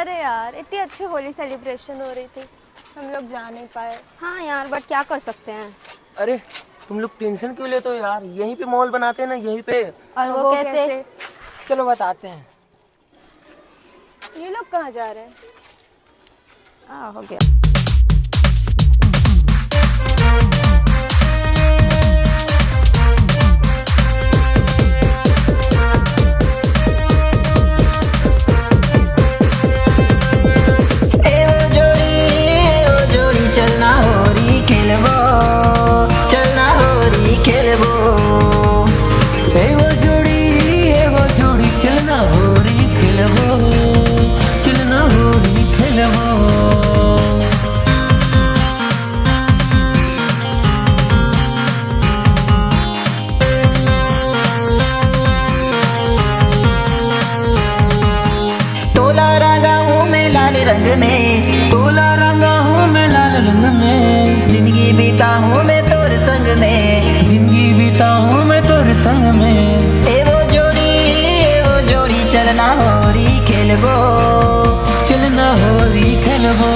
अरे यार इतनी अच्छी होली सेलिब्रेशन हो रही थी, हम लोग जा नहीं पाए। हाँ यार, बट क्या कर सकते हैं। अरे तुम लोग टेंशन क्यों लेते हो यार, यहीं पे मॉल बनाते हैं ना, यहीं पे। और वो कैसे? चलो बताते हैं। ये लोग कहाँ जा रहे हैं? हो गया। रंग में तोला रंगा हूँ मैं लाल रंग में, जिंदगी बीता हूँ मैं तोर संग में, जिंदगी बीता हूँ मैं तोर संग में। ए वो जोड़ी चलना होरी खेलबो, चलना होरी खेलबो।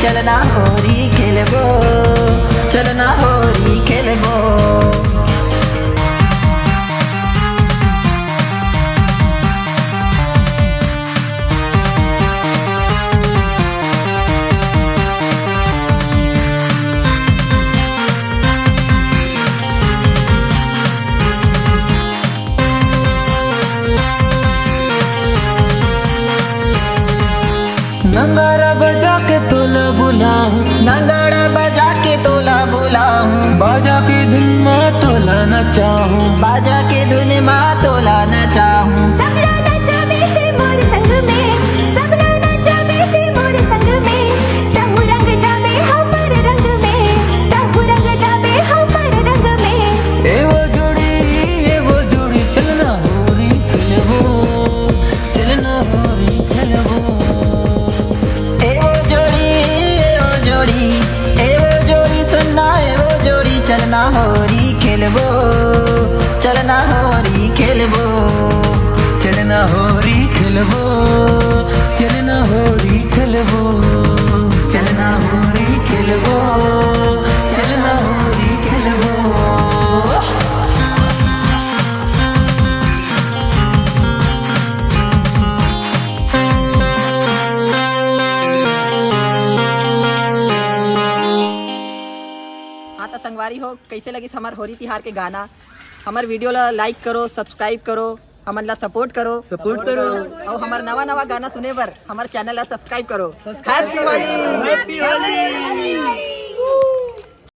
चलना होरी खेलबो, चलना होरी खेलबो। नगाड़ा बजा के तोला बुलाऊं, नगाड़ा बजा के तोला बुलाऊं, बाजा के धुन में तोला नचाऊं, बाजा के धुन में तोला नचाऊं। सबना नचावे से मोर संग में, सबना नचावे से मोर संग में, टहु रंग जावे हमर रंग में, टहु रंग जावे हमर रंग में। ए वो जोड़ी चलना होरी खेलबो, चलना होरी खेलबो। चलना होरी खेलबो, चलना होरी खेलबो, चलना होरी खेलबो, चलना होरी खेलबो, चलना होरी खेलबो, चलना होरी खेलबो। हाँ तो संगवारी हो, कैसे लगी हमार होली तिहार के गाना। हमार वीडियो ला लाइक करो, सब्सक्राइब करो, हमन ला सपोर्ट करो और हमार नवा गाना सुने बर हमार चैनल ला सब्सक्राइब करो। हैप्पी होली।